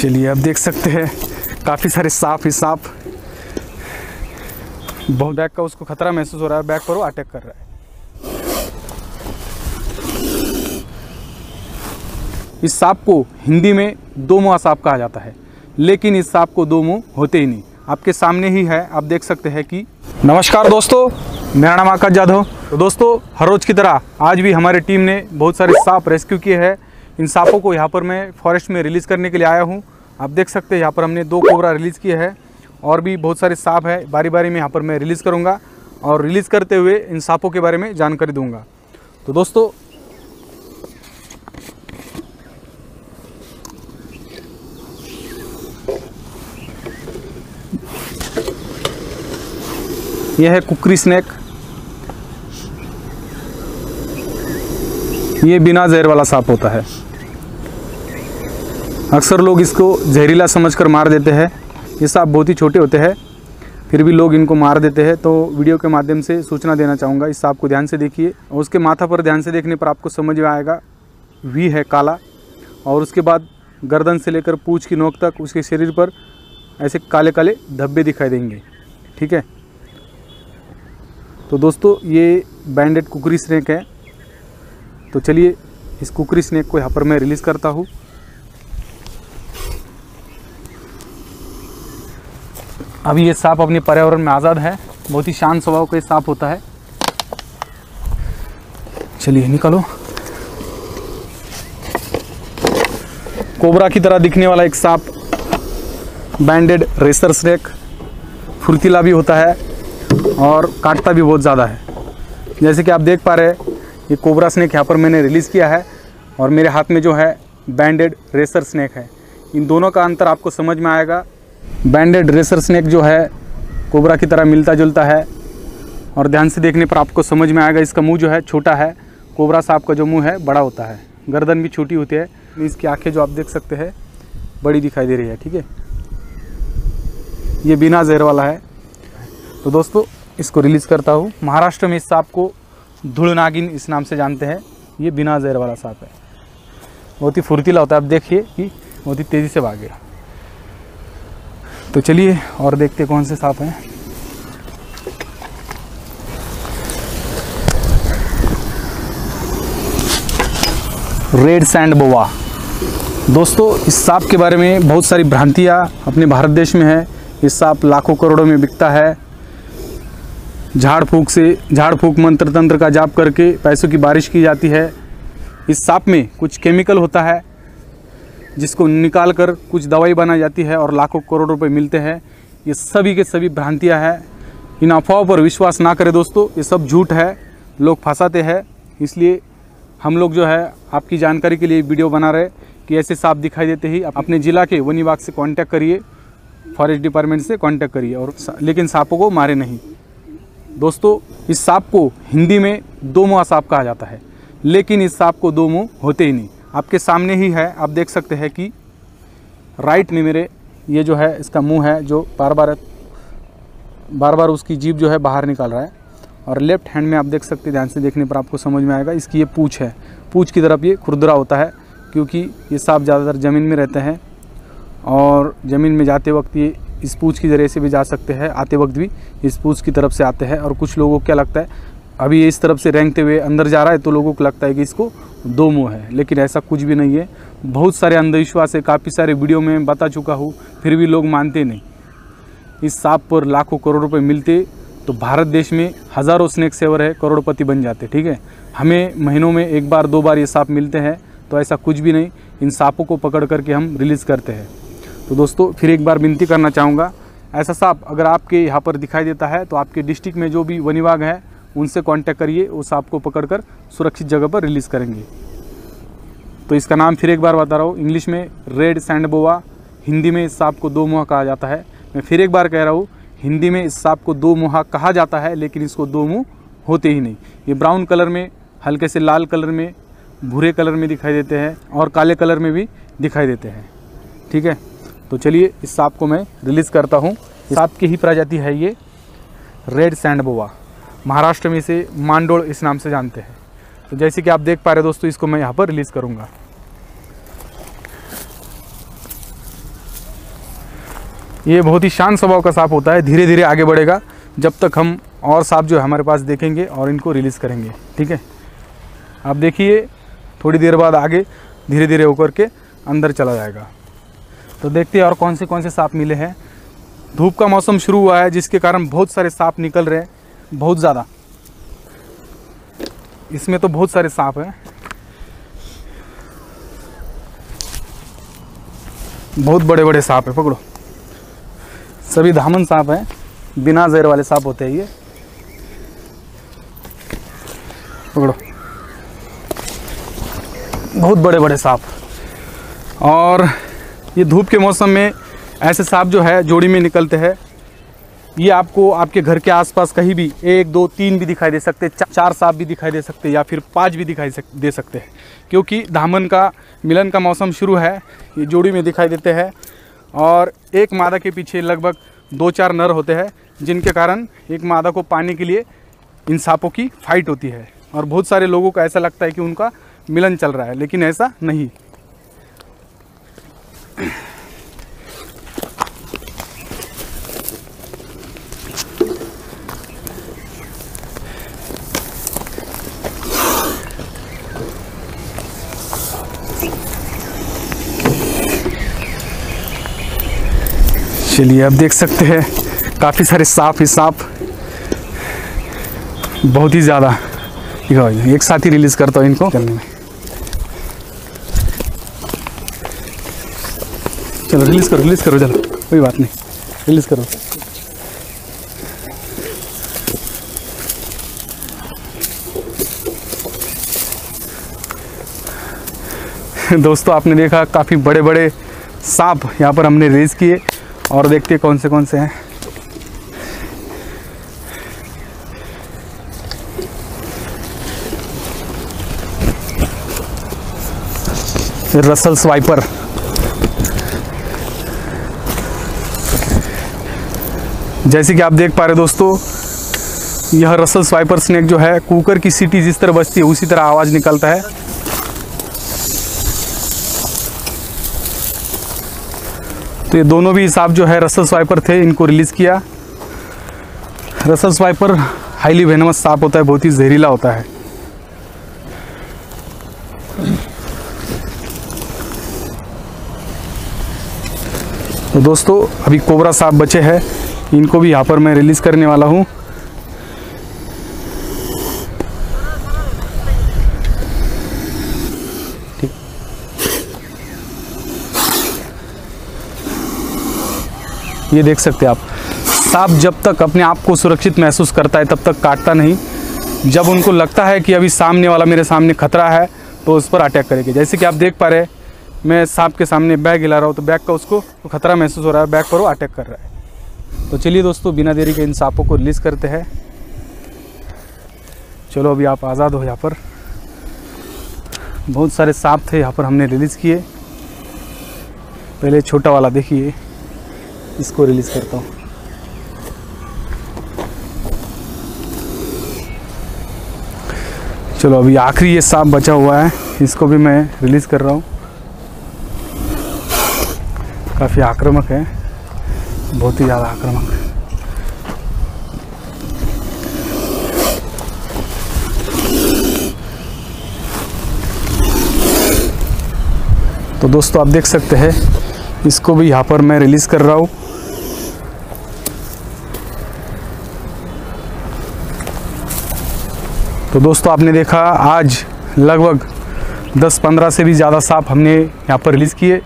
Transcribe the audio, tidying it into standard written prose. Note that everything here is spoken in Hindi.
चलिए अब देख सकते हैं काफ़ी सारे सांप ही सांप। बहुत बैग का उसको खतरा महसूस हो रहा है, बैग पर वो अटैक कर रहा है। इस सांप को हिंदी में दो मुँहा सांप कहा जाता है, लेकिन इस सांप को दो मुंह होते ही नहीं। आपके सामने ही है, आप देख सकते हैं कि। नमस्कार दोस्तों, मेरा नाम आकाश जाधव। तो दोस्तों, हर रोज़ की तरह आज भी हमारी टीम ने बहुत सारे सांप रेस्क्यू किए हैं। इन सांपों को यहाँ पर मैं फॉरेस्ट में रिलीज़ करने के लिए आया हूँ। आप देख सकते हैं यहाँ पर हमने 2 कोबरा रिलीज़ किए हैं और भी बहुत सारे सांप हैं। बारी बारी में यहाँ पर मैं रिलीज़ करूँगा और रिलीज़ करते हुए इन सांपों के बारे में जानकारी दूँगा। तो दोस्तों, यह है कुकरी स्नेक। ये बिना जहर वाला सांप होता है। अक्सर लोग इसको जहरीला समझकर मार देते हैं। ये सांप बहुत ही छोटे होते हैं, फिर भी लोग इनको मार देते हैं। तो वीडियो के माध्यम से सूचना देना चाहूँगा, इस सांप को ध्यान से देखिए और उसके माथा पर ध्यान से देखने पर आपको समझ में आएगा। वी है काला और उसके बाद गर्दन से लेकर पूंछ की नोक तक उसके शरीर पर ऐसे काले काले धब्बे दिखाई देंगे। ठीक है, तो दोस्तों ये बैंडेड कुकरी स्नेक है। तो चलिए इस कुकरी स्नेक को यहाँ पर मैं रिलीज़ करता हूँ। अभी ये सांप अपने पर्यावरण में आज़ाद है, बहुत ही शांत स्वभाव का ये सांप होता है। चलिए निकालो। कोबरा की तरह दिखने वाला एक सांप, बैंडेड रेसर स्नेक, फुर्तीला भी होता है और काटता भी बहुत ज़्यादा है। जैसे कि आप देख पा रहे हैं, ये कोबरा स्नेक यहाँ पर मैंने रिलीज़ किया है और मेरे हाथ में जो है बैंडेड रेसर स्नेक है। इन दोनों का अंतर आपको समझ में आएगा। बैंडेड रेसर स्नेक जो है कोबरा की तरह मिलता जुलता है और ध्यान से देखने पर आपको समझ में आएगा इसका मुंह जो है छोटा है। कोबरा सांप का जो मुंह है बड़ा होता है, गर्दन भी छोटी होती है। इसकी आँखें जो आप देख सकते हैं बड़ी दिखाई दे रही है। ठीक है, ये बिना जहर वाला है। तो दोस्तों, इसको रिलीज़ करता हूँ। महाराष्ट्र में इस सांप को धूल नागिन इस नाम से जानते हैं। ये बिना जहर वाला सांप है, बहुत ही फुर्तीला होता है। आप देखिए कि बहुत ही तेज़ी से भागेगा। तो चलिए और देखते कौन से सांप हैं। रेड सैंड बोआ। दोस्तों, इस सांप के बारे में बहुत सारी भ्रांतियाँ अपने भारत देश में है। इस सांप लाखों करोड़ों में बिकता है। झाड़ फूक मंत्र तंत्र का जाप करके पैसों की बारिश की जाती है। इस सांप में कुछ केमिकल होता है जिसको निकाल कर कुछ दवाई बनाई जाती है और लाखों करोड़ रुपए मिलते हैं। ये सभी के सभी भ्रांतियां हैं। इन अफवाहों पर विश्वास ना करें दोस्तों, ये सब झूठ है, लोग फंसाते हैं। इसलिए हम लोग जो है आपकी जानकारी के लिए वीडियो बना रहे कि ऐसे सांप दिखाई देते ही अपने ज़िला के वन विभाग से कांटेक्ट करिए, फॉरेस्ट डिपार्टमेंट से कांटेक्ट करिए, और लेकिन सांपों को मारे नहीं। दोस्तों, इस सांप को हिंदी में दो मुँहा सांप कहा जाता है, लेकिन इस सांप को दो मुँह होते ही नहीं। आपके सामने ही है, आप देख सकते हैं कि राइट में मेरे ये जो है इसका मुंह है जो बार बार उसकी जीभ जो है बाहर निकाल रहा है, और लेफ्ट हैंड में आप देख सकते हैं, ध्यान से देखने पर आपको समझ में आएगा, इसकी ये पूँछ है। पूँछ की तरफ ये खुरदरा होता है, क्योंकि ये सांप ज़्यादातर ज़मीन में रहते हैं और ज़मीन में जाते वक्त ये इस पूँछ की ज़रिए से भी जा सकते हैं, आते वक्त भी इस पूँछ की तरफ से आते हैं। और कुछ लोगों को क्या लगता है, अभी ये इस तरफ से रेंगते हुए अंदर जा रहा है तो लोगों को लगता है कि इसको दो मुंह है, लेकिन ऐसा कुछ भी नहीं है। बहुत सारे अंधविश्वास है, काफ़ी सारे वीडियो में बता चुका हूँ, फिर भी लोग मानते नहीं। इस सांप पर लाखों करोड़ रुपए मिलते तो भारत देश में हज़ारों स्नेक सेवर है, करोड़पति बन जाते। ठीक है, हमें महीनों में 1 बार 2 बार ये सांप मिलते हैं, तो ऐसा कुछ भी नहीं। इन सांपों को पकड़ करके हम रिलीज़ करते हैं। तो दोस्तों, फिर एक बार विनती करना चाहूँगा, ऐसा सांप अगर आपके यहाँ पर दिखाई देता है तो आपके डिस्ट्रिक्ट में जो भी वन विभाग है उनसे कांटेक्ट करिए, उस सांप को पकड़कर सुरक्षित जगह पर रिलीज़ करेंगे। तो इसका नाम फिर एक बार बता रहा हूँ, इंग्लिश में रेड सैंड बोआ, हिंदी में इस सांप को दो मुँहा कहा जाता है। मैं फिर एक बार कह रहा हूँ, हिंदी में इस सांप को दो मुँहा कहा जाता है, लेकिन इसको दो मुँह होते ही नहीं। ये ब्राउन कलर में, हल्के से लाल कलर में, भूरे कलर में दिखाई देते हैं और काले कलर में भी दिखाई देते हैं। ठीक है, तो चलिए इस सांप को मैं रिलीज़ करता हूँ। सांप की ही प्रजाति है ये रेड सैंड बोआ, महाराष्ट्र में इसे मांडोल इस नाम से जानते हैं। तो जैसे कि आप देख पा रहे दोस्तों, इसको मैं यहाँ पर रिलीज़ करूँगा। ये बहुत ही शांत स्वभाव का सांप होता है, धीरे धीरे आगे बढ़ेगा जब तक हम और सांप जो है हमारे पास देखेंगे और इनको रिलीज़ करेंगे। ठीक है, आप देखिए थोड़ी देर बाद आगे धीरे धीरे होकर के अंदर चला जाएगा। तो देखते हैं और कौन से सांप मिले हैं। धूप का मौसम शुरू हुआ है जिसके कारण बहुत सारे सांप निकल रहे हैं, बहुत ज़्यादा। इसमें तो बहुत सारे सांप हैं, बहुत बड़े बड़े सांप हैं। पकड़ो, सभी धामन सांप हैं, बिना जहर वाले सांप होते हैं ये। पकड़ो, बहुत बड़े बड़े सांप। और ये धूप के मौसम में ऐसे सांप जो है जोड़ी में निकलते हैं। ये आपको आपके घर के आसपास कहीं भी 1 2 3 भी दिखाई दे सकते हैं, 4 सांप भी दिखाई दे सकते हैं, या फिर 5 भी दिखाई दे सकते हैं, क्योंकि धामन का मिलन का मौसम शुरू है। ये जोड़ी में दिखाई देते हैं और एक मादा के पीछे लगभग 2-4 नर होते हैं, जिनके कारण एक मादा को पाने के लिए इन सांपों की फाइट होती है। और बहुत सारे लोगों को ऐसा लगता है कि उनका मिलन चल रहा है, लेकिन ऐसा नहीं। चलिए, अब देख सकते हैं काफ़ी सारे सांप ही सांप, बहुत ही ज़्यादा। एक साथ ही रिलीज़ करता हूँ इनको करने में। चलो रिलीज़ करो, चलो कोई बात नहीं, रिलीज़ करो। दोस्तों, आपने देखा काफ़ी बड़े बड़े सांप यहाँ पर हमने रिलीज़ किए, और देखते हैं कौन से हैं। रसल स्वाइपर, जैसे कि आप देख पा रहे दोस्तों, यह रसल स्वाइपर स्नेक जो है कुकर की सीटी जिस तरह बजती है उसी तरह आवाज़ निकलता है। तो ये दोनों भी सांप जो है रसल स्वाइपर थे, इनको रिलीज़ किया। रसल स्वाइपर हाईली वेनमस सांप होता है, बहुत ही जहरीला होता है। तो दोस्तों, अभी कोबरा सांप बचे हैं, इनको भी यहाँ पर मैं रिलीज़ करने वाला हूँ। ठीक, ये देख सकते हैं आप, सांप जब तक अपने आप को सुरक्षित महसूस करता है तब तक काटता नहीं। जब उनको लगता है कि अभी सामने वाला मेरे सामने खतरा है तो उस पर अटैक करेंगे। जैसे कि आप देख पा रहे हैं, मैं सांप के सामने बैग हिला रहा हूँ तो बैग का उसको खतरा महसूस हो रहा है, बैग पर वो अटैक कर रहा है। तो चलिए दोस्तों, बिना देरी के इन सांपों को रिलीज़ करते हैं। चलो, अभी आप आज़ाद हो। यहाँ पर बहुत सारे सांप थे, यहाँ पर हमने रिलीज़ किए। पहले छोटा वाला देखिए, इसको रिलीज़ करता हूँ। चलो, अभी आखिरी ये सांप बचा हुआ है, इसको भी मैं रिलीज़ कर रहा हूँ। काफ़ी आक्रामक है, बहुत ही ज़्यादा आक्रामक है। तो दोस्तों, आप देख सकते हैं, इसको भी यहाँ पर मैं रिलीज़ कर रहा हूँ। तो दोस्तों, आपने देखा आज लगभग 10-15 से भी ज़्यादा सांप हमने यहाँ पर रिलीज़ किए।